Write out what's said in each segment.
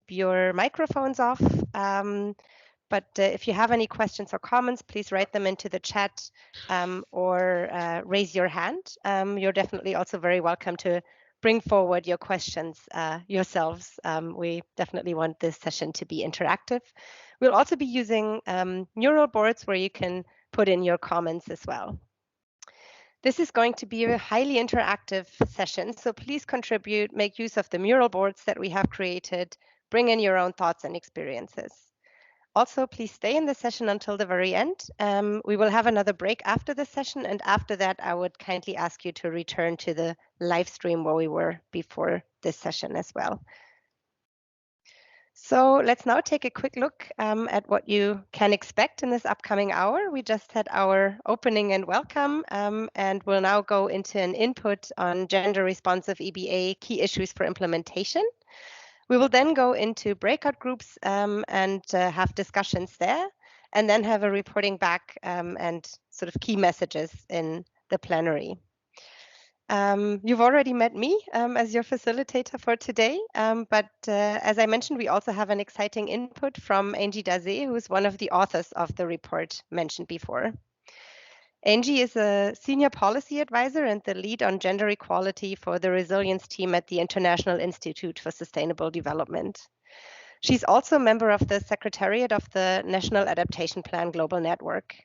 keep your microphones off. But if you have any questions or comments, please write them into the chat or raise your hand. You're definitely also very welcome to bring forward your questions yourselves. We definitely want this session to be interactive. We'll also be using neural boards where you can put in your comments as well. This is going to be a highly interactive session, so please contribute, make use of the mural boards that we have created, bring in your own thoughts and experiences. Also, please stay in the session until the very end. We will have another break after the session, and after that, I would kindly ask you to return to the live stream where we were before this session as well. So let's now take a quick look at what you can expect in this upcoming hour. We just had our opening and welcome, and we'll now go into an input on gender responsive EBA key issues for implementation. We will then go into breakout groups and have discussions there, and then have a reporting back and sort of key messages in the plenary. You've already met me as your facilitator for today, but as I mentioned, we also have an exciting input from Angie Dazé, who is one of the authors of the report mentioned before. Angie is a senior policy advisor and the lead on gender equality for the resilience team at the International Institute for Sustainable Development. She's also a member of the Secretariat of the National Adaptation Plan Global Network.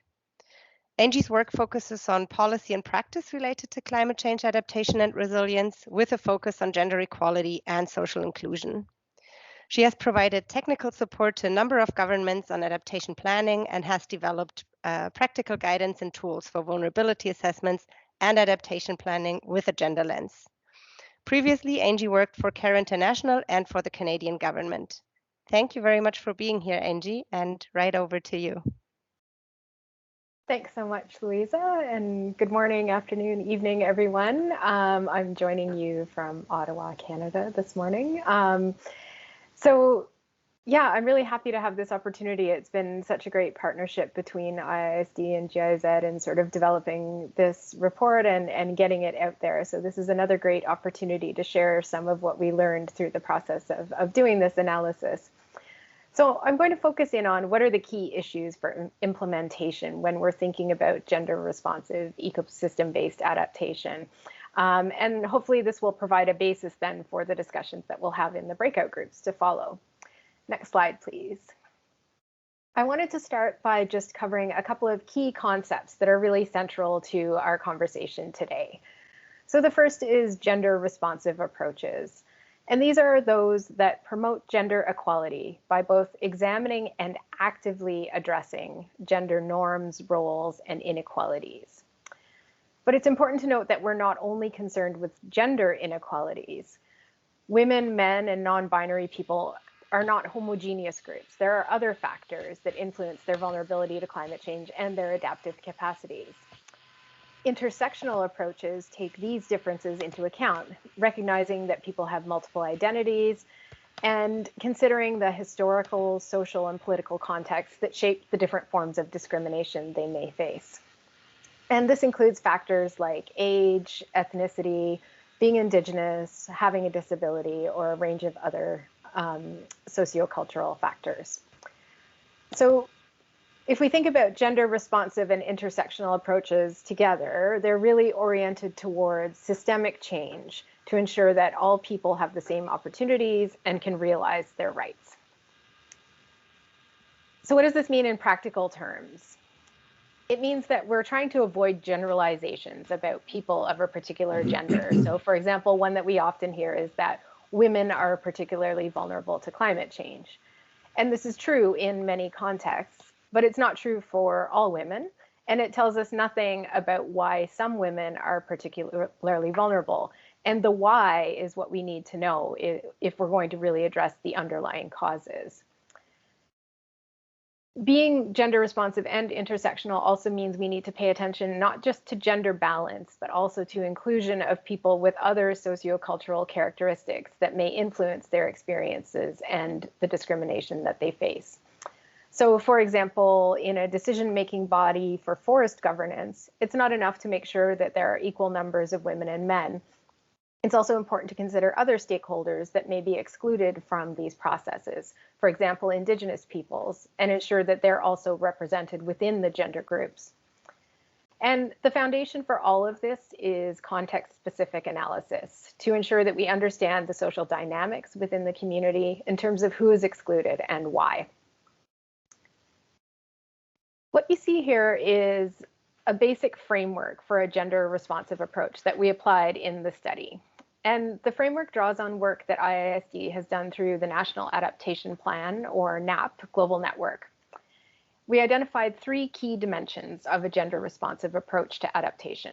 Angie's work focuses on policy and practice related to climate change adaptation and resilience, with a focus on gender equality and social inclusion. She has provided technical support to a number of governments on adaptation planning and has developed practical guidance and tools for vulnerability assessments and adaptation planning with a gender lens. Previously, Angie worked for CARE International and for the Canadian government. Thank you very much for being here, Angie, and right over to you. Thanks so much, Louisa, and good morning, afternoon, evening, everyone. I'm joining you from Ottawa, Canada this morning. Yeah, I'm really happy to have this opportunity. It's been such a great partnership between IISD and GIZ in sort of developing this report and getting it out there. So this is another great opportunity to share some of what we learned through the process of doing this analysis. So I'm going to focus in on what are the key issues for implementation when we're thinking about gender responsive, ecosystem-based adaptation. And hopefully this will provide a basis then for the discussions that we'll have in the breakout groups to follow. Next slide, please. I wanted to start by just covering a couple of key concepts that are really central to our conversation today. So the first is gender responsive approaches. And these are those that promote gender equality by both examining and actively addressing gender norms, roles, and inequalities. But it's important to note that we're not only concerned with gender inequalities. Women, men, and non-binary people are not homogeneous groups. There are other factors that influence their vulnerability to climate change and their adaptive capacities. Intersectional approaches take these differences into account, recognizing that people have multiple identities and considering the historical, social, and political contexts that shape the different forms of discrimination they may face. And this includes factors like age, ethnicity, being Indigenous, having a disability, or a range of other sociocultural factors. So if we think about gender responsive and intersectional approaches together, they're really oriented towards systemic change to ensure that all people have the same opportunities and can realize their rights. So what does this mean in practical terms? It means that we're trying to avoid generalizations about people of a particular gender. So for example, one that we often hear is that women are particularly vulnerable to climate change. And this is true in many contexts, but it's not true for all women. And it tells us nothing about why some women are particularly vulnerable. And the why is what we need to know if we're going to really address the underlying causes. Being gender responsive and intersectional also means we need to pay attention not just to gender balance, but also to inclusion of people with other sociocultural characteristics that may influence their experiences and the discrimination that they face. So for example, in a decision-making body for forest governance, it's not enough to make sure that there are equal numbers of women and men. It's also important to consider other stakeholders that may be excluded from these processes, for example, Indigenous peoples, and ensure that they're also represented within the gender groups. And the foundation for all of this is context-specific analysis to ensure that we understand the social dynamics within the community in terms of who is excluded and why. What you see here is a basic framework for a gender-responsive approach that we applied in the study. And the framework draws on work that IISD has done through the National Adaptation Plan, or NAP, global network. We identified 3 key dimensions of a gender-responsive approach to adaptation.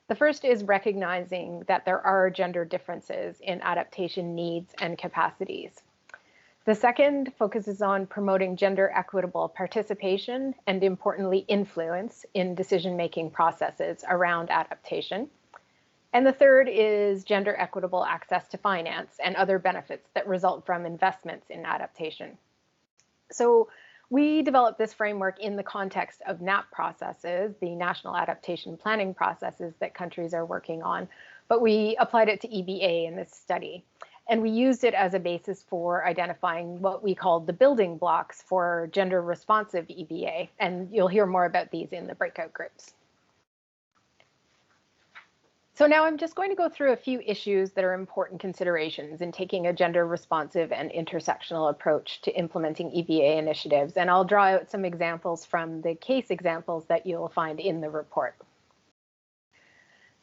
The first is recognizing that there are gender differences in adaptation needs and capacities. The second focuses on promoting gender equitable participation and, importantly, influence in decision-making processes around adaptation. And the third is gender equitable access to finance and other benefits that result from investments in adaptation. So we developed this framework in the context of NAP processes, the National Adaptation Planning processes that countries are working on, but we applied it to EbA in this study. And we used it as a basis for identifying what we called the building blocks for gender responsive EbA. And you'll hear more about these in the breakout groups. So now I'm just going to go through a few issues that are important considerations in taking a gender responsive and intersectional approach to implementing EbA initiatives. And I'll draw out some examples from the case examples that you'll find in the report.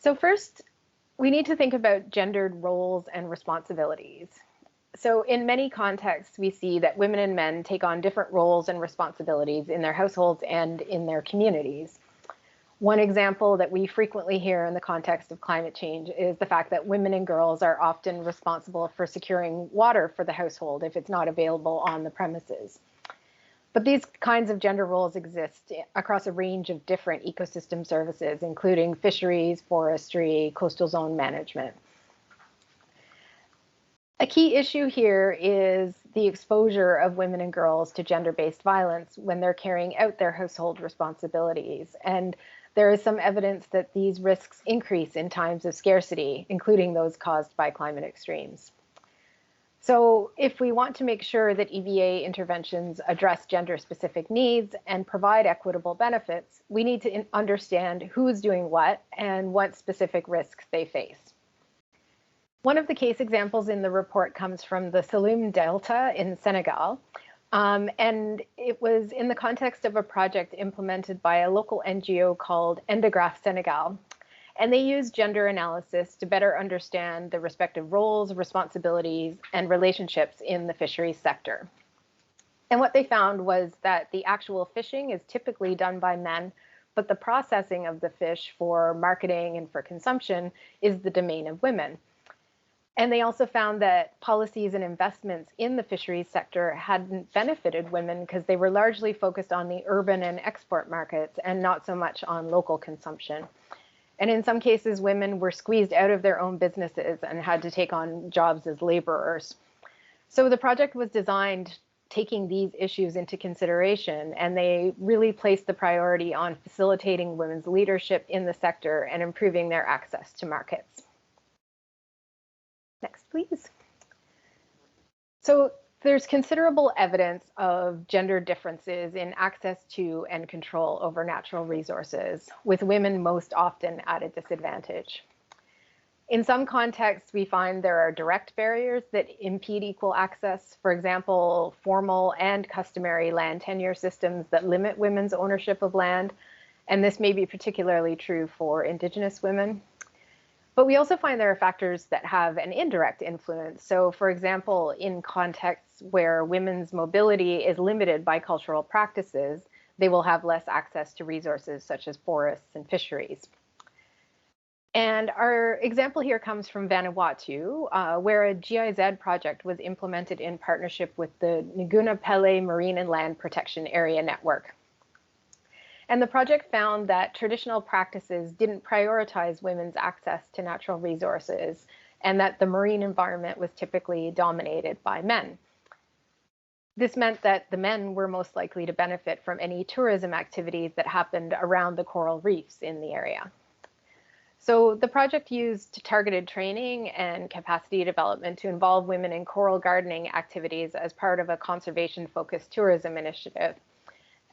So first, we need to think about gendered roles and responsibilities. So in many contexts, we see that women and men take on different roles and responsibilities in their households and in their communities. One example that we frequently hear in the context of climate change is the fact that women and girls are often responsible for securing water for the household if it's not available on the premises. But these kinds of gender roles exist across a range of different ecosystem services, including fisheries, forestry, coastal zone management. A key issue here is the exposure of women and girls to gender-based violence when they're carrying out their household responsibilities. And there is some evidence that these risks increase in times of scarcity, including those caused by climate extremes. So if we want to make sure that EbA interventions address gender-specific needs and provide equitable benefits, we need to understand who's doing what and what specific risks they face. One of the case examples in the report comes from the Saloum Delta in Senegal. And it was in the context of a project implemented by a local NGO called Endegraph Senegal. And they used gender analysis to better understand the respective roles, responsibilities, and relationships in the fisheries sector. And what they found was that the actual fishing is typically done by men, but the processing of the fish for marketing and for consumption is the domain of women. And they also found that policies and investments in the fisheries sector hadn't benefited women because they were largely focused on the urban and export markets and not so much on local consumption. And in some cases, women were squeezed out of their own businesses and had to take on jobs as laborers. So the project was designed taking these issues into consideration, and they really placed the priority on facilitating women's leadership in the sector and improving their access to markets. Next, please. So there's considerable evidence of gender differences in access to and control over natural resources, with women most often at a disadvantage. In some contexts, we find there are direct barriers that impede equal access. For example, formal and customary land tenure systems that limit women's ownership of land. And this may be particularly true for Indigenous women. But we also find there are factors that have an indirect influence. So for example, in contexts where women's mobility is limited by cultural practices, they will have less access to resources such as forests and fisheries. And our example here comes from Vanuatu, where a GIZ project was implemented in partnership with the Nguna Pele Marine and Land Protection Area Network. And the project found that traditional practices didn't prioritize women's access to natural resources, and that the marine environment was typically dominated by men. This meant that the men were most likely to benefit from any tourism activities that happened around the coral reefs in the area. So the project used targeted training and capacity development to involve women in coral gardening activities as part of a conservation-focused tourism initiative.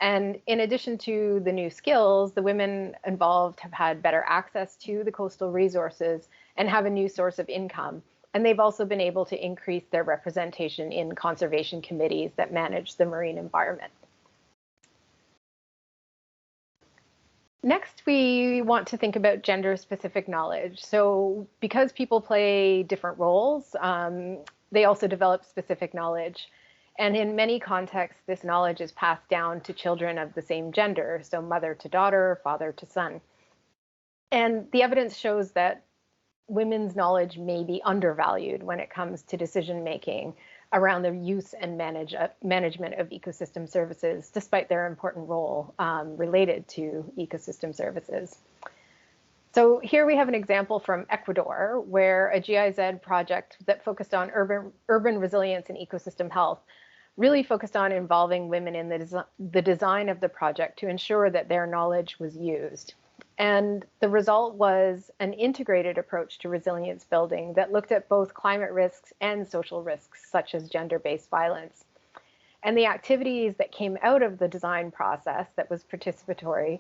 And in addition to the new skills, the women involved have had better access to the coastal resources and have a new source of income. And they've also been able to increase their representation in conservation committees that manage the marine environment. Next, we want to think about gender-specific knowledge. So because people play different roles, they also develop specific knowledge. And in many contexts, this knowledge is passed down to children of the same gender, so mother to daughter, father to son. And the evidence shows that women's knowledge may be undervalued when it comes to decision-making around the use and management of ecosystem services, despite their important role related to ecosystem services. So here we have an example from Ecuador, where a GIZ project that focused on urban resilience and ecosystem health really focused on involving women in the design of the project to ensure that their knowledge was used. And the result was an integrated approach to resilience building that looked at both climate risks and social risks, such as gender-based violence. And the activities that came out of the design process that was participatory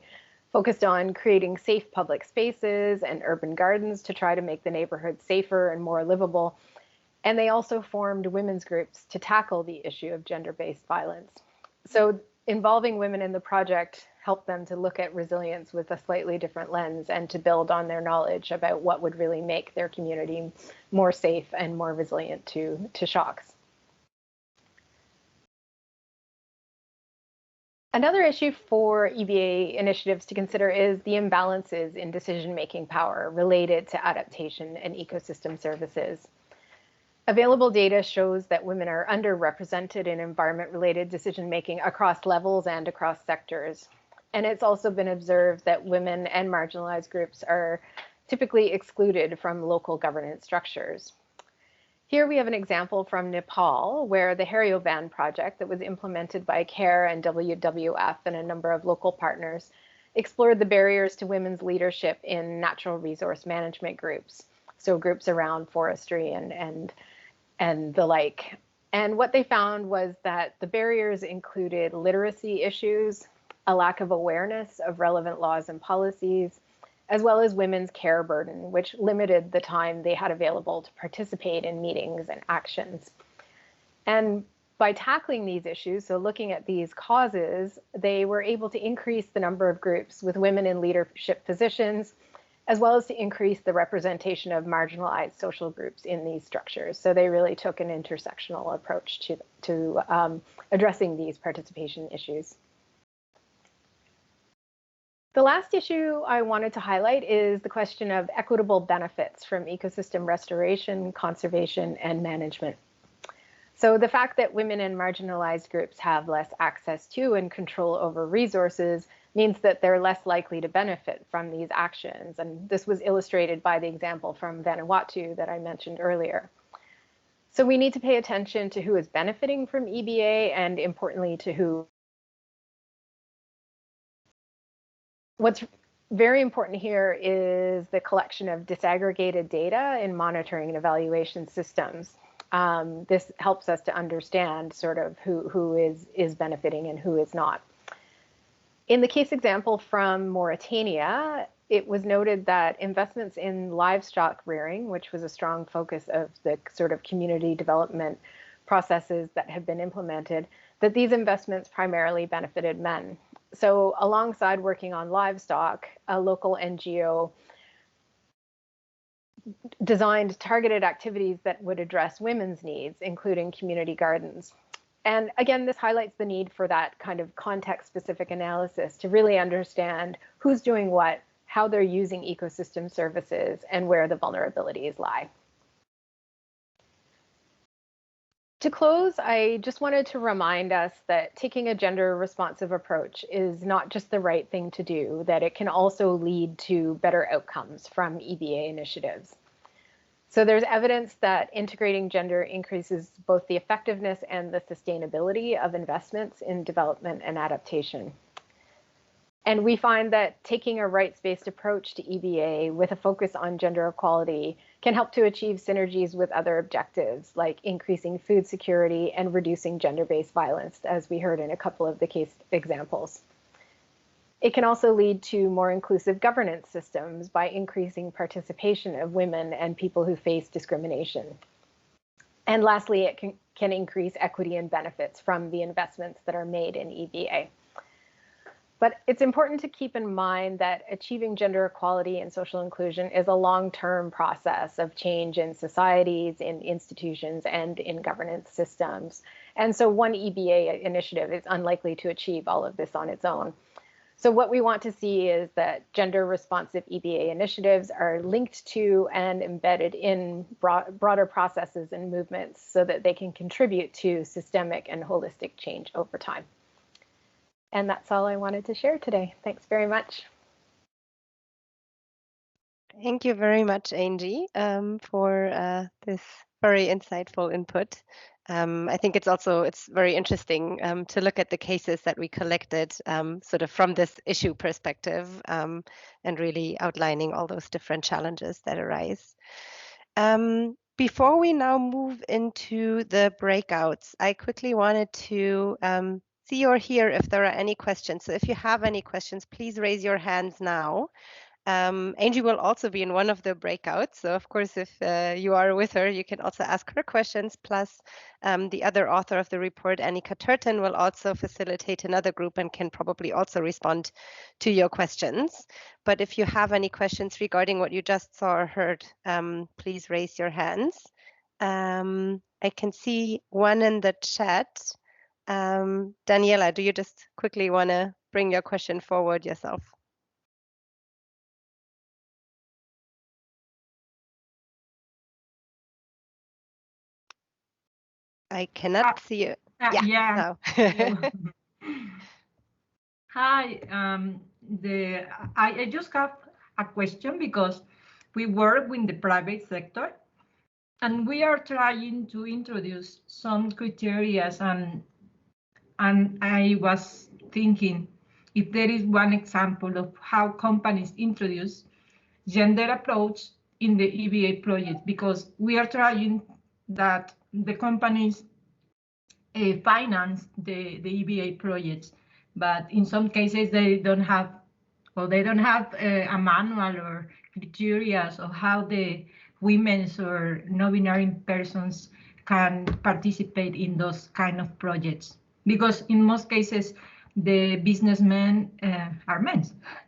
focused on creating safe public spaces and urban gardens to try to make the neighborhood safer and more livable. And they also formed women's groups to tackle the issue of gender-based violence. So involving women in the project helped them to look at resilience with a slightly different lens and to build on their knowledge about what would really make their community more safe and more resilient to shocks. Another issue for EbA initiatives to consider is the imbalances in decision-making power related to adaptation and ecosystem services. Available data shows that women are underrepresented in environment-related decision-making across levels and across sectors. And it's also been observed that women and marginalized groups are typically excluded from local governance structures. Here we have an example from Nepal, where the Harriovan project that was implemented by CARE and WWF and a number of local partners explored the barriers to women's leadership in natural resource management groups, so groups around forestry and the like. And what they found was that the barriers included literacy issues, a lack of awareness of relevant laws and policies, as well as women's care burden, which limited the time they had available to participate in meetings and actions. And by tackling these issues, so looking at these causes, they were able to increase the number of groups with women in leadership positions, as well as to increase the representation of marginalized social groups in these structures. So they really took an intersectional approach to addressing these participation issues. The last issue I wanted to highlight is the question of equitable benefits from ecosystem restoration, conservation, and management. So the fact that women and marginalized groups have less access to and control over resources means that they're less likely to benefit from these actions. And this was illustrated by the example from Vanuatu that I mentioned earlier. So we need to pay attention to who is benefiting from EbA and, importantly, to who. What's very important here is the collection of disaggregated data in monitoring and evaluation systems. This helps us to understand sort of who is benefiting and who is not. In the case example from Mauritania, it was noted that investments in livestock rearing, which was a strong focus of the sort of community development processes that have been implemented, that these investments primarily benefited men. So alongside working on livestock, a local NGO designed targeted activities that would address women's needs, including community gardens. And again, this highlights the need for that kind of context-specific analysis to really understand who's doing what, how they're using ecosystem services, and where the vulnerabilities lie. To close, I just wanted to remind us that taking a gender-responsive approach is not just the right thing to do, that it can also lead to better outcomes from EbA initiatives. So there's evidence that integrating gender increases both the effectiveness and the sustainability of investments in development and adaptation. And we find that taking a rights-based approach to EBA with a focus on gender equality can help to achieve synergies with other objectives, like increasing food security and reducing gender-based violence, as we heard in a couple of the case examples. It can also lead to more inclusive governance systems by increasing participation of women and people who face discrimination. And lastly, it can increase equity and benefits from the investments that are made in EBA. But it's important to keep in mind that achieving gender equality and social inclusion is a long-term process of change in societies, in institutions, and in governance systems. And so one EBA initiative is unlikely to achieve all of this on its own. So what we want to see is that gender-responsive EBA initiatives are linked to and embedded in broader processes and movements so that they can contribute to systemic and holistic change over time. And that's all I wanted to share today. Thanks very much. Thank you very much, Angie, for this very insightful input. I think it's very interesting to look at the cases that we collected sort of from this issue perspective and really outlining all those different challenges that arise. Before we now move into the breakouts, I quickly wanted to see or hear if there are any questions. So if you have any questions, please raise your hands now. Angie will also be in one of the breakouts. So of course, if you are with her, you can also ask her questions. Plus the other author of the report, Annika Turton, will also facilitate another group and can probably also respond to your questions. But if you have any questions regarding what you just saw or heard, please raise your hands. I can see one in the chat. Daniela, do you just quickly want to bring your question forward yourself? I cannot see it. Yeah. No. Hi. I just have a question because we work with the private sector, and we are trying to introduce some criteria, and I was thinking if there is one example of how companies introduce gender approach in the EBA project, because we are trying that the companies finance the EBA projects, but in some cases they don't have a manual or criteria of how the women's or non-binary persons can participate in those kind of projects, because in most cases the businessmen are men,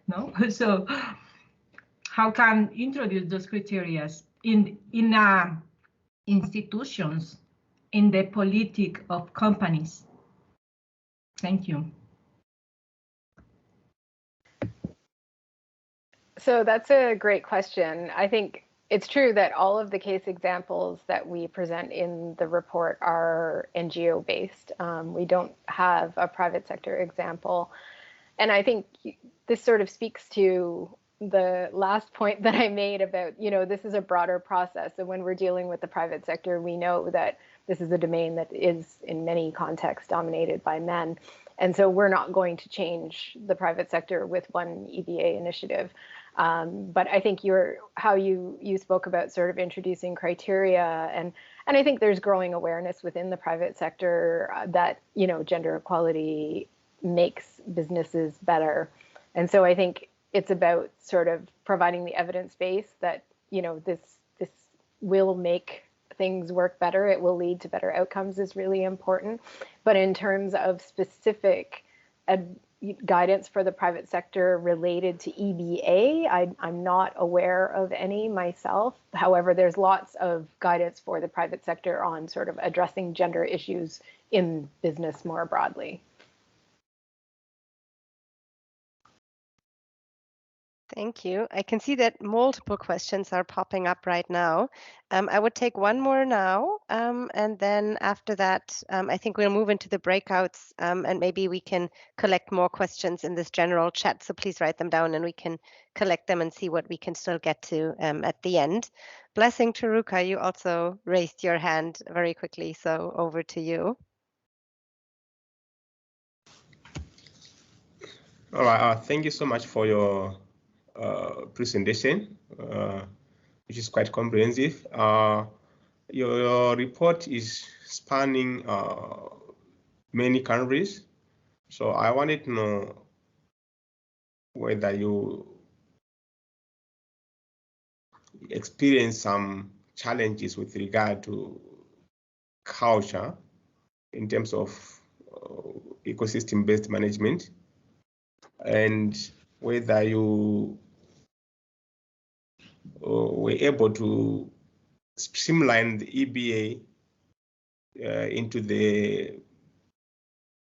no? So how can introduce those criteria in institutions, in the politic of companies? Thank you. So that's a great question. I think it's true that all of the case examples that we present in the report are NGO based. We don't have a private sector example. And I think this sort of speaks to the last point that I made about, this is a broader process. And when we're dealing with the private sector, we know that this is a domain that is in many contexts dominated by men. And so we're not going to change the private sector with one EBA initiative. But I think how you spoke about sort of introducing criteria, and I think there's growing awareness within the private sector that, gender equality makes businesses better. And so I think it's about sort of providing the evidence base that, this will make things work better. It will lead to better outcomes is really important. But in terms of specific guidance for the private sector related to EBA, I'm not aware of any myself. However, there's lots of guidance for the private sector on sort of addressing gender issues in business more broadly. Thank you. I can see that multiple questions are popping up right now. I would take one more now, and then after that, I think we'll move into the breakouts, and maybe we can collect more questions in this general chat. So please write them down and we can collect them and see what we can still get to at the end. Blessing Taruka, you also raised your hand very quickly, so over to you. All right. Thank you so much for your presentation, which is quite comprehensive. Your report is spanning many countries, so I wanted to know whether you experience some challenges with regard to culture in terms of ecosystem-based management, and whether you were able to streamline the EbA into the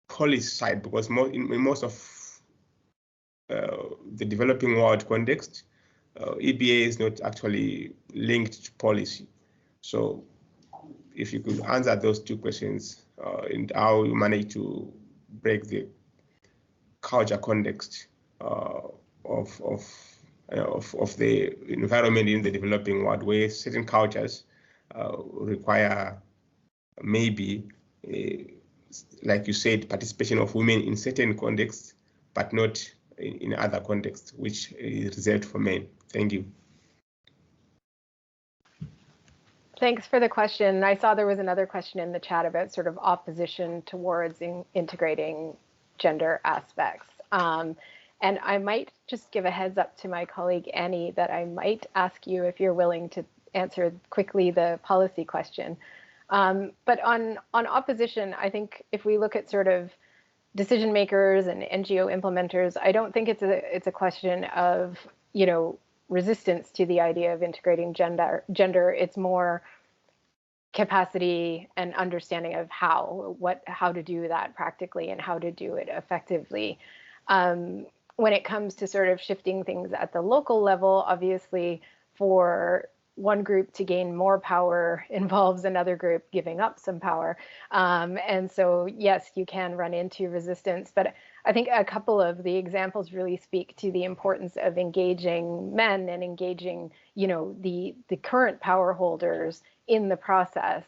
policy side, because in most of the developing world context, EbA is not actually linked to policy. So if you could answer those two questions, and how you manage to break the culture context of the environment in the developing world, where certain cultures require maybe, like you said, participation of women in certain contexts, but not in other contexts, which is reserved for men. Thank you. Thanks for the question. I saw there was another question in the chat about sort of opposition towards integrating gender aspects. And I might just give a heads up to my colleague Annie that I might ask you if you're willing to answer quickly the policy question. But on opposition, I think if we look at sort of decision makers and NGO implementers, I don't think it's a question of, you know, resistance to the idea of integrating gender. It's more capacity and understanding of how to do that practically and how to do it effectively. When it comes to sort of shifting things at the local level, obviously for one group to gain more power involves another group giving up some power. And so, yes, you can run into resistance, but I think a couple of the examples really speak to the importance of engaging men and engaging, you know, the current power holders in the process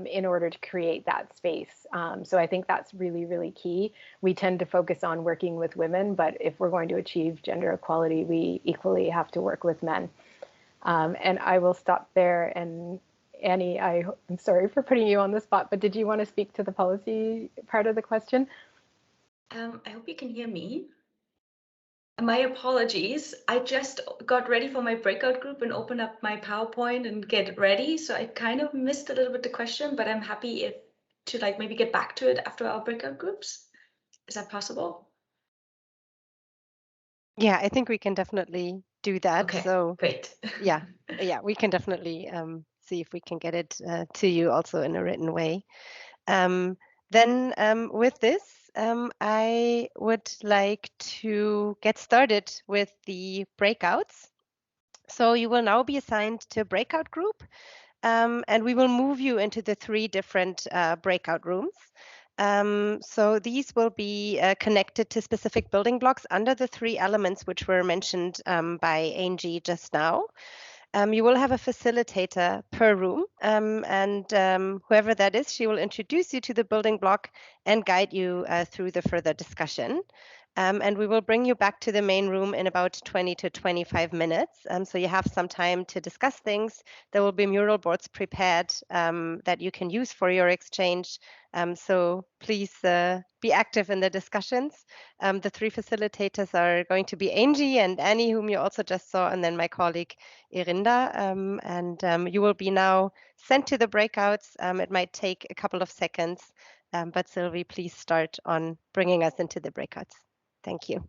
in order to create that space. So I think that's really, really key. We tend to focus on working with women, but if we're going to achieve gender equality, we equally have to work with men. And I will stop there. And Annie, I'm sorry for putting you on the spot, but did you want to speak to the policy part of the question? I hope you can hear me. My apologies. I just got ready for my breakout group and opened up my PowerPoint and get ready. So I kind of missed a little bit the question, but I'm happy to like maybe get back to it after our breakout groups. Is that possible? Yeah, I think we can definitely do that. Okay, so great. yeah, we can definitely see if we can get it to you also in a written way. Then with this, I would like to get started with the breakouts. So you will now be assigned to a breakout group, and we will move you into the 3 different breakout rooms. So these will be connected to specific building blocks under the 3 elements which were mentioned by Angie just now. You will have a facilitator per room, and whoever that is, she will introduce you to the building block and guide you through the further discussion. And we will bring you back to the main room in about 20 to 25 minutes. So you have some time to discuss things. There will be mural boards prepared that you can use for your exchange. So please be active in the discussions. The 3 facilitators are going to be Angie and Annie, whom you also just saw, and then my colleague Irinda. And you will be now sent to the breakouts. It might take a couple of seconds, but Sylvie, please start on bringing us into the breakouts. Thank you.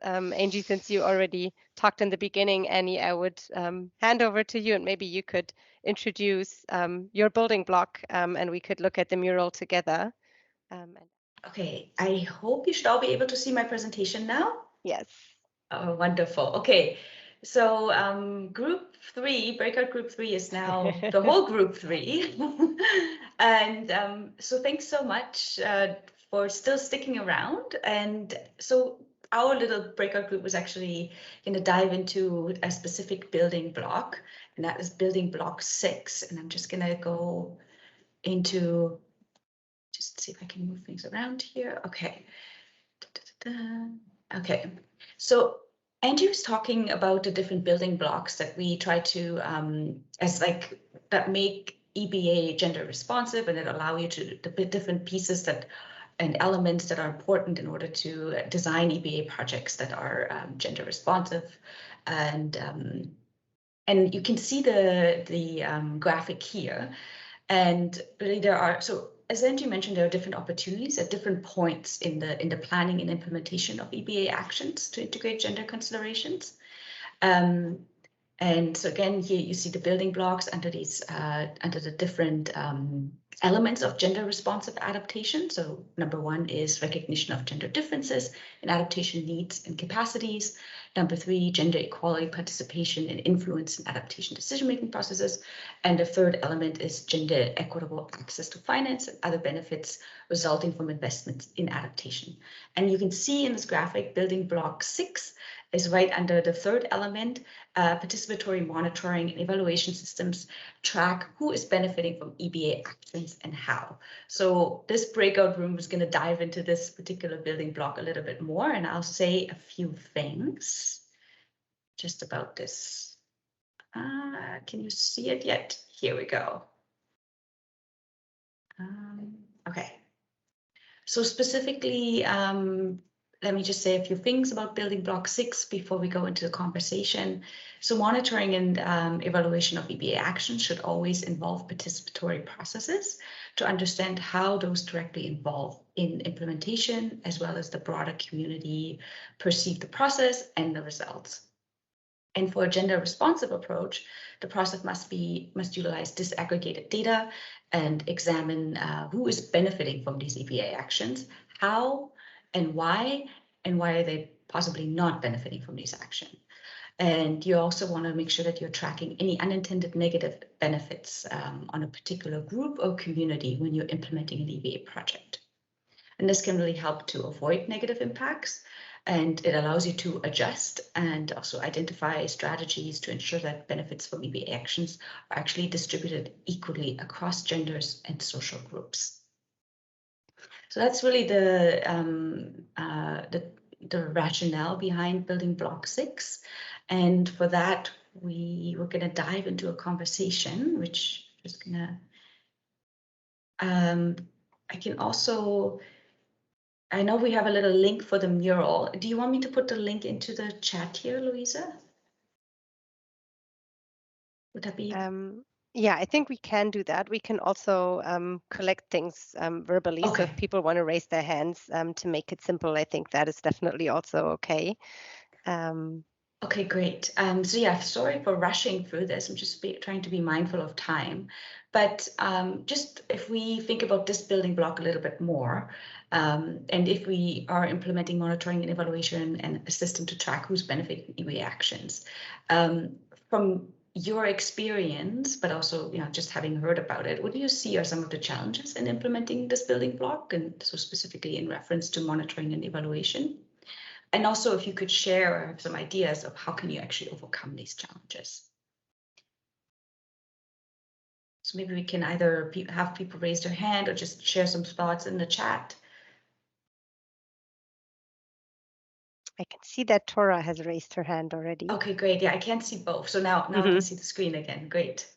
Angie, since you already talked in the beginning, Annie, I would hand over to you, and maybe you could introduce your building block, and we could look at the mural together. Okay, I hope you should all be able to see my presentation now. Yes. Oh, wonderful. Okay, so group 3, breakout group 3 is now the whole group 3. And so thanks so much for still sticking around. And so our little breakout group was actually going to dive into a specific building block, and that is building block 6. And I'm just going to go into, just see if I can move things around here. Okay. Okay, so Andrew was talking about the different building blocks that we try to, that make EBA gender responsive and that allow you to, the different pieces that and elements that are important in order to design EBA projects that are gender responsive. And you can see the graphic here. And really there are, so as Andrew mentioned, there are different opportunities at different points in the planning and implementation of EBA actions to integrate gender considerations. And so again, here you see the building blocks under these under the different elements of gender responsive adaptation. So number one is recognition of gender differences in adaptation needs and capacities. Number three, gender equality, participation, and influence in adaptation decision-making processes. And the third element is gender equitable access to finance and other benefits resulting from investments in adaptation. And you can see in this graphic, building block 6 is right under the third element, participatory monitoring and evaluation systems track who is benefiting from EBA actions and how. So this breakout room is going to dive into this particular building block a little bit more, and I'll say a few things just about this. Can you see it yet? Here we go. Okay. So specifically, let me just say a few things about building block 6 before we go into the conversation. So monitoring and evaluation of EBA actions should always involve participatory processes to understand how those directly involve in implementation, as well as the broader community perceive the process and the results. And for a gender responsive approach, the process must utilize disaggregated data and examine who is benefiting from these EBA actions, how and why are they possibly not benefiting from these actions. And you also want to make sure that you're tracking any unintended negative benefits on a particular group or community when you're implementing an EBA project. And this can really help to avoid negative impacts, and it allows you to adjust and also identify strategies to ensure that benefits from EBA actions are actually distributed equally across genders and social groups. So that's really the rationale behind building block 6. And for that, we're going to dive into a conversation, which is going to, I can also, I know we have a little link for the mural. Do you want me to put the link into the chat here, Louisa? Would that be? Yeah, I think we can do that. We can also collect things verbally. Okay. So if people want to raise their hands to make it simple, I think that is definitely also okay. Okay, great. So yeah, sorry for rushing through this. I'm just trying to be mindful of time. But just if we think about this building block a little bit more, and if we are implementing monitoring and evaluation and a system to track who's benefiting EBA actions, from your experience, but also just having heard about it, what do you see are some of the challenges in implementing this building block, and so specifically in reference to monitoring and evaluation? And also, if you could share some ideas of how can you actually overcome these challenges. So maybe we can either have people raise their hand or just share some thoughts in the chat. I can see that Tora has raised her hand already. Okay, great. Yeah, I can't see both. So now I can see the screen again. Great.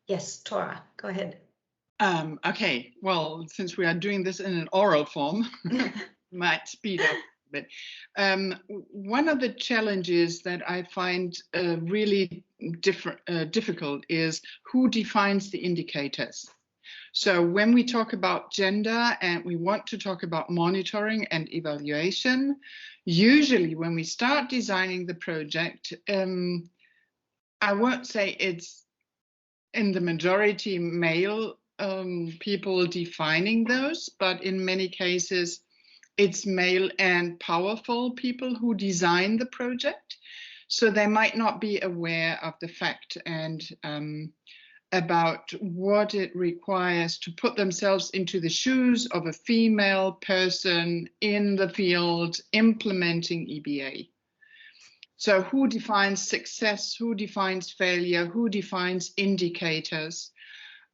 Yes, Tora, go ahead. Okay, well, since we are doing this in an oral form, might speed up a bit. One of the challenges that I find really difficult is who defines the indicators. So when we talk about gender and we want to talk about monitoring and evaluation, usually when we start designing the project, I won't say it's in the majority male people defining those, but in many cases it's male and powerful people who design the project. So they might not be aware of the fact and about what it requires to put themselves into the shoes of a female person in the field implementing EBA. So who defines success, who defines failure, who defines indicators?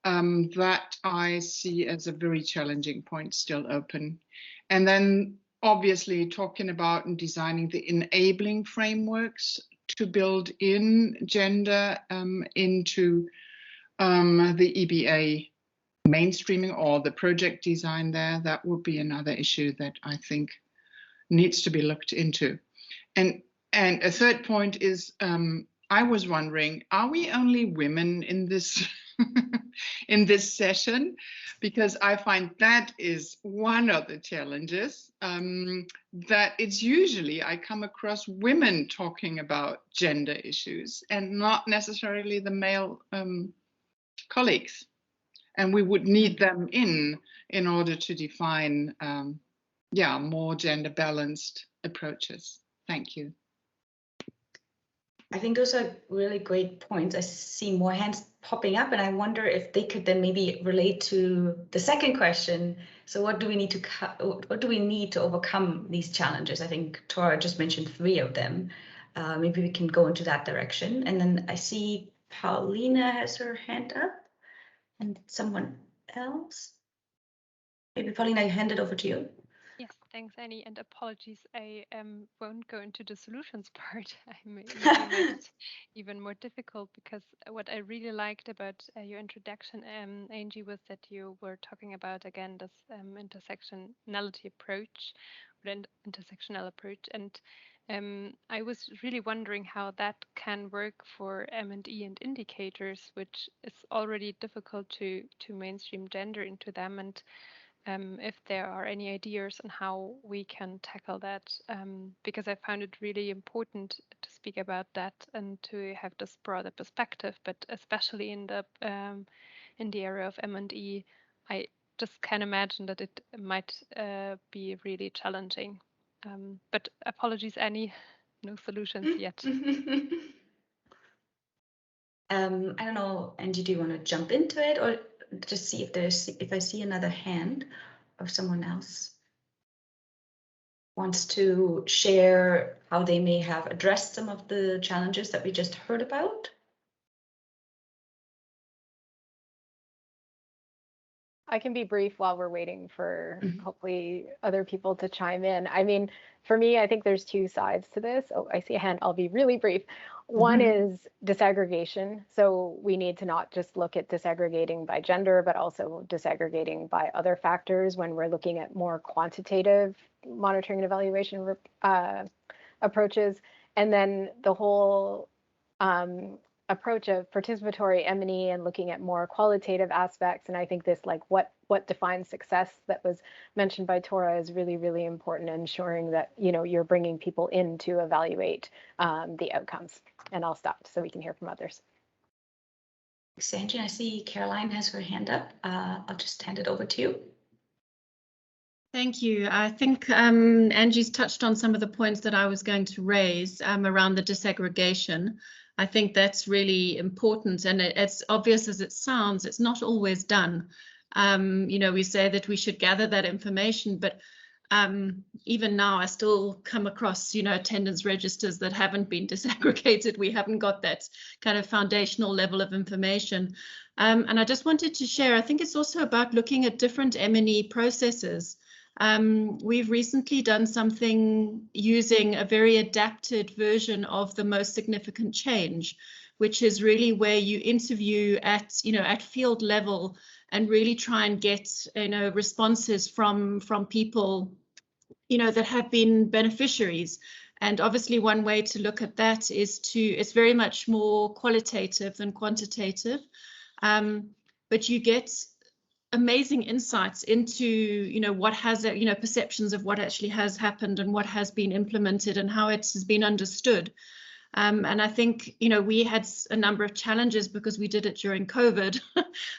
That I see as a very challenging point still open. And then obviously talking about and designing the enabling frameworks to build in gender into the EbA mainstreaming or the project design there. That would be another issue that I think needs to be looked into. And a third point is, I was wondering, are we only women in this in this session? Because I find that is one of the challenges, that it's usually I come across women talking about gender issues and not necessarily the male colleagues. And we would need them in order to define, more gender balanced approaches. Thank you. I think those are really great points. I see more hands popping up, and I wonder if they could then maybe relate to the second question. So, what do we need to overcome these challenges? I think Tora just mentioned 3 of them. Maybe we can go into that direction. And then I see Paulina has her hand up, and someone else. Maybe Paulina, I hand it over to you. Yes, thanks, Annie, and apologies. I won't go into the solutions part. I made it even more difficult, because what I really liked about your introduction, Angie, was that you were talking about, again, this intersectionality approach, or intersectional approach. And I was really wondering how that can work for M&E and indicators, which is already difficult to mainstream gender into them. And if there are any ideas on how we can tackle that, because I found it really important to speak about that and to have this broader perspective, but especially in the area of M&E, I just can imagine that it might be really challenging. But apologies, Annie, no solutions yet. I don't know, Angie, do you want to jump into it, or just see if I see another hand or someone else wants to share how they may have addressed some of the challenges that we just heard about? I can be brief while we're waiting for hopefully other people to chime in. I mean, for me, I think there's 2 sides to this. Oh, I see a hand. I'll be really brief. One is disaggregation. So we need to not just look at disaggregating by gender, but also disaggregating by other factors when we're looking at more quantitative monitoring and evaluation approaches. And then the whole approach of participatory M&E and looking at more qualitative aspects. And I think this, like, what defines success that was mentioned by Tora is really, really important, ensuring that, you know, you're bringing people in to evaluate the outcomes. And I'll stop so we can hear from others. Thanks, Angie. I see Caroline has her hand up. I'll just hand it over to you. Thank you. I think Angie's touched on some of the points that I was going to raise around the disaggregation. I think that's really important, and it's obvious as it sounds, it's not always done. You know, we say that we should gather that information, but even now I still come across, you know, attendance registers that haven't been disaggregated. We haven't got that kind of foundational level of information. And I just wanted to share, I think it's also about looking at different M&E processes. We've recently done something using a very adapted version of the most significant change, which is really where you interview at field level and really try and get, you know, responses from people, you know, that have been beneficiaries. And obviously one way to look at that is it's very much more qualitative than quantitative, but you get amazing insights into, you know, what has, you know, perceptions of what actually has happened and what has been implemented and how it has been understood. And I think, you know, we had a number of challenges because we did it during COVID.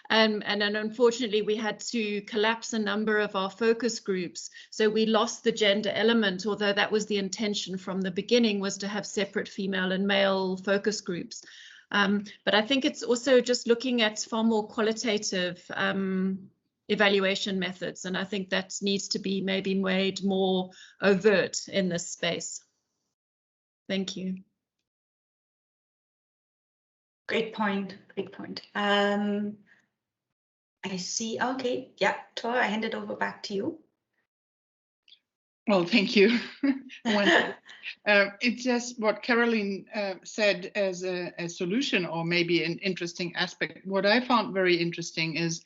and then unfortunately, we had to collapse a number of our focus groups. So we lost the gender element, although that was the intention from the beginning, was to have separate female and male focus groups. But I think it's also just looking at far more qualitative evaluation methods. And I think that needs to be maybe made more overt in this space. Thank you. Great point. Great point. I see. Okay. Yeah. Tora, I hand it over back to you. Well, thank you. It's just what Caroline said as a solution, or maybe an interesting aspect. What I found very interesting is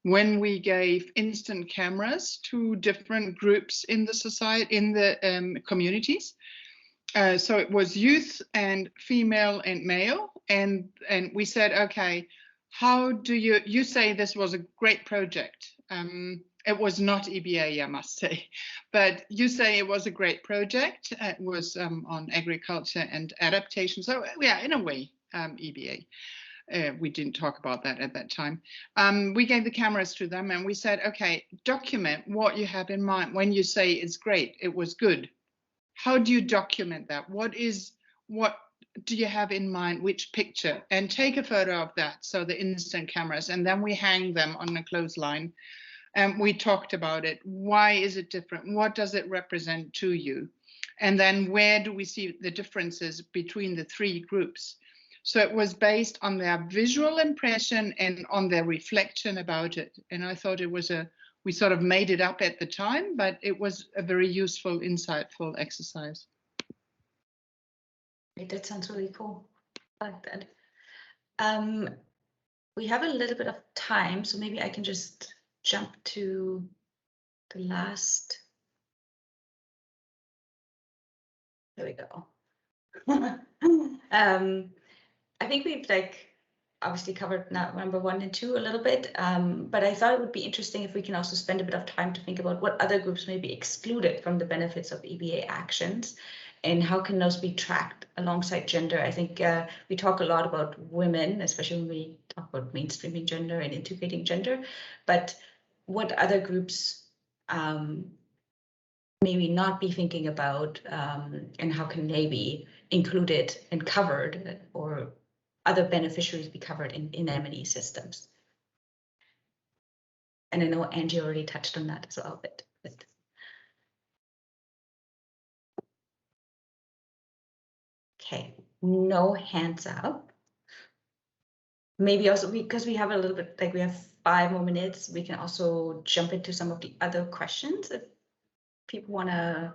when we gave instant cameras to different groups in the society, in the communities. So it was youth and female and male, and we said, okay, how do you say this was a great project? It was not EbA, I must say, but you say it was a great project. It was on agriculture and adaptation. So yeah, in a way, EbA. We didn't talk about that at that time. We gave the cameras to them and we said, okay, document what you have in mind when you say it's great, it was good. How do you document that? What do you have in mind, which picture? And take a photo of that, so the instant cameras, and then we hang them on a clothesline. And we talked about it. Why is it different? What does it represent to you? And then where do we see the differences between the three groups? So it was based on their visual impression and on their reflection about it. And I thought it was we sort of made it up at the time, but it was a very useful, insightful exercise. That sounds really cool. I like that. We have a little bit of time, so maybe I can just jump to the last. There we go. I think we've obviously covered number 1 and 2 a little bit, but I thought it would be interesting if we can also spend a bit of time to think about what other groups may be excluded from the benefits of EbA actions, and how can those be tracked alongside gender. I think we talk a lot about women, especially when we talk about mainstreaming gender and integrating gender, but what other groups maybe not be thinking about, and how can they be included and covered, or other beneficiaries be covered in M&E systems. And I know Angie already touched on that as well, but. Okay, no hands up. Maybe also because we have a little bit, we have 5 more minutes, we can also jump into some of the other questions if people want to.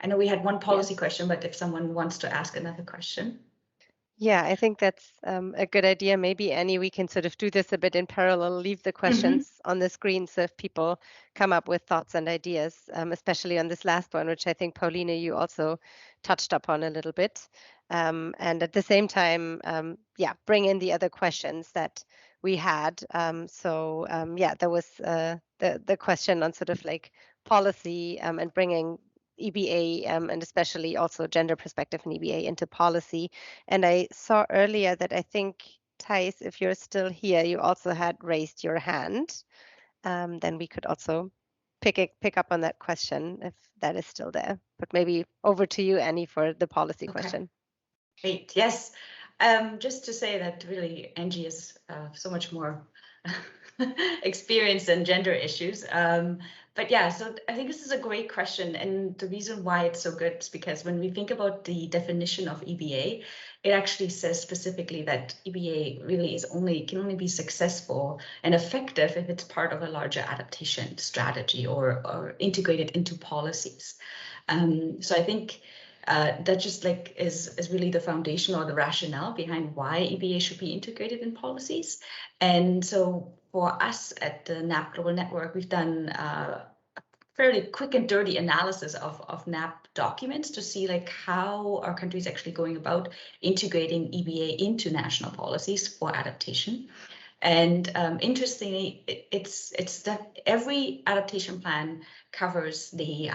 I know we had one policy question, but if someone wants to ask another question. Yeah, I think that's a good idea. Maybe, Annie, we can sort of do this a bit in parallel, leave the questions on the screen, so if people come up with thoughts and ideas, especially on this last one, which I think, Paulina, you also touched upon a little bit. And at the same time, bring in the other questions that we had. Yeah, there was the question on sort of policy and bringing EbA and especially also gender perspective in EbA into policy. And I saw earlier that I think, Thijs, if you're still here, you also had raised your hand. Then we could also pick up on that question if that is still there. But maybe over to you, Annie, for the policy question. Great, yes. Just to say that really Angie is so much more experienced in gender issues. But yeah, so I think this is a great question. And the reason why it's so good is because when we think about the definition of EbA, it actually says specifically that EbA really can only be successful and effective if it's part of a larger adaptation strategy or integrated into policies. So I think that just is really the foundation or the rationale behind why EbA should be integrated in policies. And so for us at the NAP Global Network, we've done a fairly quick and dirty analysis of NAP documents to see how are countries actually going about integrating EbA into national policies for adaptation. And interestingly, it's that every adaptation plan covers the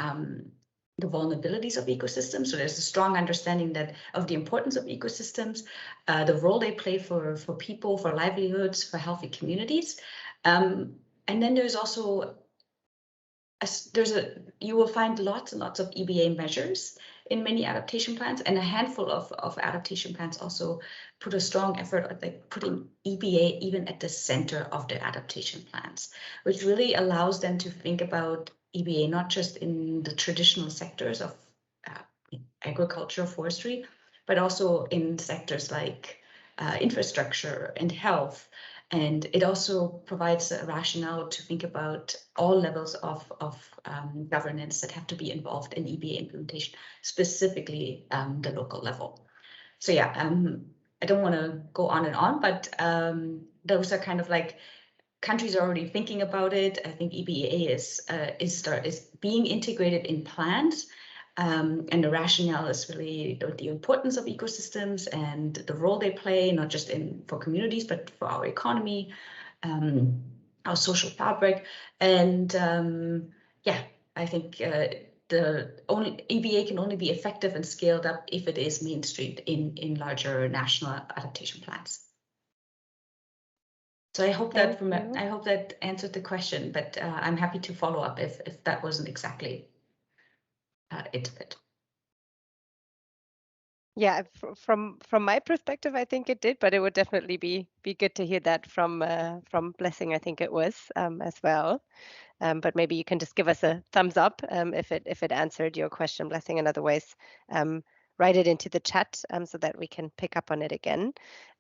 vulnerabilities of ecosystems. So there's a strong understanding of the importance of ecosystems, the role they play for people, for livelihoods, for healthy communities. And then there's also, you will find lots and lots of EbA measures in many adaptation plans, and a handful of adaptation plans also put a strong effort at putting EbA even at the center of the adaptation plans, which really allows them to think about EbA not just in the traditional sectors of agriculture, forestry, but also in sectors like infrastructure and health And it also provides a rationale to think about all levels of governance that have to be involved in EBA implementation, specifically the local level. So yeah, I don't want to go on and on, but those are kind of like countries are already thinking about it. I think EBA is being integrated in plans. And the rationale is really the importance of ecosystems and the role they play, not just for communities, but for our economy, our social fabric. And yeah, I think EBA can only be effective and scaled up if it is mainstreamed in larger national adaptation plans. So I hope that answered the question, but I'm happy to follow up if that wasn't exactly it. Yeah, from my perspective, I think it did, but it would definitely be good to hear that from Blessing. I think it was as well. But maybe you can just give us a thumbs up if it answered your question, Blessing, and otherwise write it into the chat so that we can pick up on it again.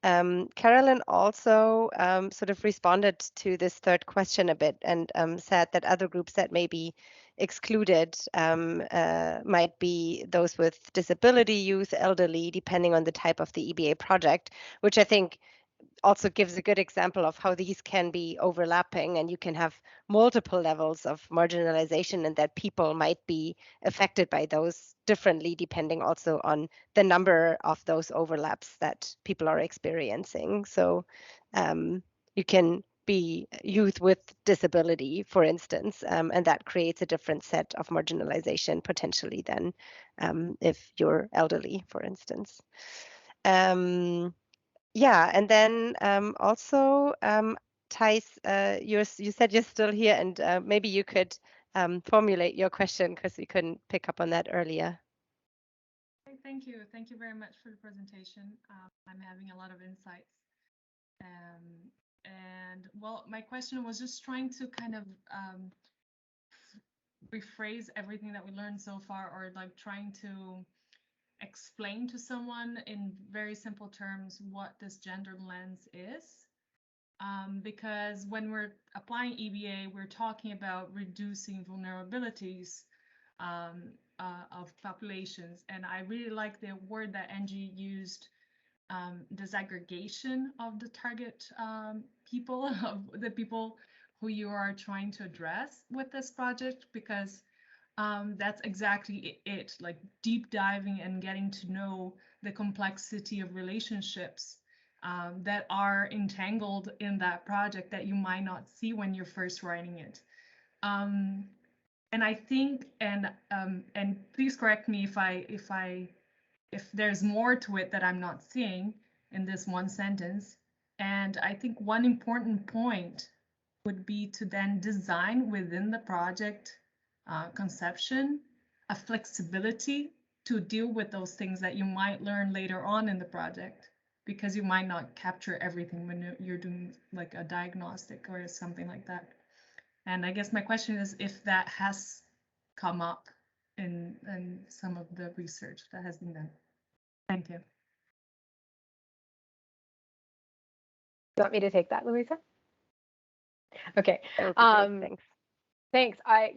Carolyn also sort of responded to this third question a bit and said that other groups that may be excluded might be those with disability, youth, elderly, depending on the type of the EBA project, which I think also gives a good example of how these can be overlapping, and you can have multiple levels of marginalization and that people might be affected by those differently depending also on the number of those overlaps that people are experiencing. So you can be youth with disability, for instance, and that creates a different set of marginalization potentially than if you're elderly, for instance. Yeah, and then also, Thijs, you said you're still here, and maybe you could formulate your question because we couldn't pick up on that earlier. Thank you. Thank you very much for the presentation. I'm having a lot of insights. And well, my question was just trying to kind of rephrase everything that we learned so far, or like trying to explain to someone in very simple terms what this gender lens is. Because when we're applying EBA, we're talking about reducing vulnerabilities of populations. And I really like the word that Angie used, disaggregation of the target people, of the people who you are trying to address with this project, because that's exactly it, like deep diving and getting to know the complexity of relationships that are entangled in that project that you might not see when you're first writing it. And I think, and please correct me if there's more to it that I'm not seeing in this one sentence. And I think one important point would be to then design within the project conception a flexibility to deal with those things that you might learn later on in the project, because you might not capture everything when you're doing like a diagnostic or something like that. And I guess my question is if that has come up in some of the research that has been done. Thank you. You want me to take that, Louisa? Okay. Thanks. Thanks. I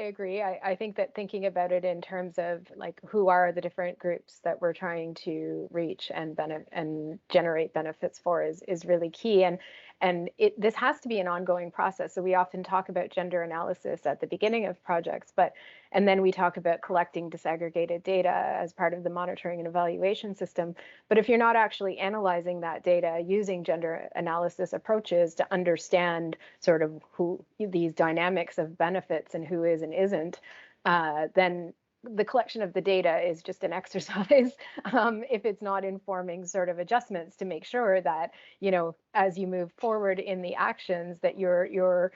agree. I think that thinking about it in terms of like who are the different groups that we're trying to reach and generate benefits for is really key. And this has to be an ongoing process. So we often talk about gender analysis at the beginning of projects, and then we talk about collecting disaggregated data as part of the monitoring and evaluation system. But if you're not actually analyzing that data using gender analysis approaches to understand sort of who these dynamics of benefits and who is and isn't, then the collection of the data is just an exercise if it's not informing sort of adjustments to make sure that, you know, as you move forward in the actions that you're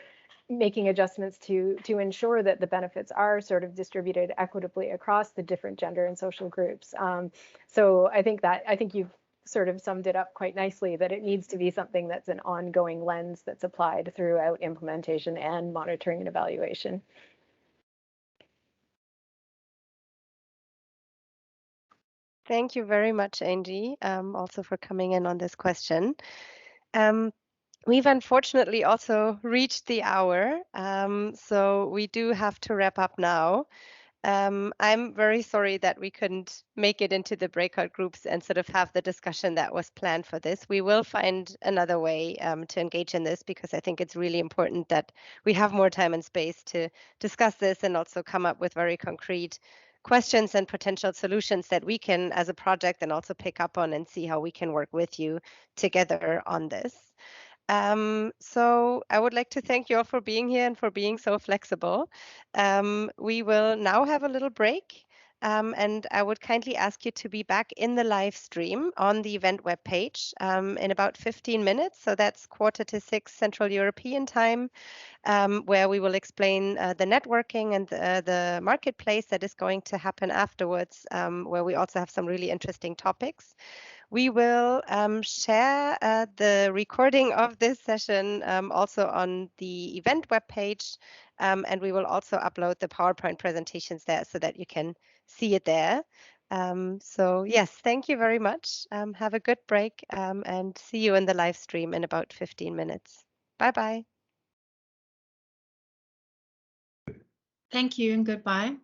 making adjustments to ensure that the benefits are sort of distributed equitably across the different gender and social groups. So I think you've sort of summed it up quite nicely, that it needs to be something that's an ongoing lens that's applied throughout implementation and monitoring and evaluation. Thank you very much, Angie, also for coming in on this question. We've unfortunately also reached the hour, so we do have to wrap up now. I'm very sorry that we couldn't make it into the breakout groups and sort of have the discussion that was planned for this. We will find another way to engage in this, because I think it's really important that we have more time and space to discuss this and also come up with very concrete questions and potential solutions that we can as a project and also pick up on and see how we can work with you together on this. So I would like to thank you all for being here and for being so flexible. We will now have a little break, and I would kindly ask you to be back in the live stream on the event webpage in about 15 minutes. So that's 5:45 Central European time, where we will explain the networking and the marketplace that is going to happen afterwards, where we also have some really interesting topics. We will share the recording of this session also on the event webpage, and we will also upload the PowerPoint presentations there so that you can see it there. So yes, thank you very much. Have a good break, and see you in the live stream in about 15 minutes. Bye-bye. Thank you and goodbye.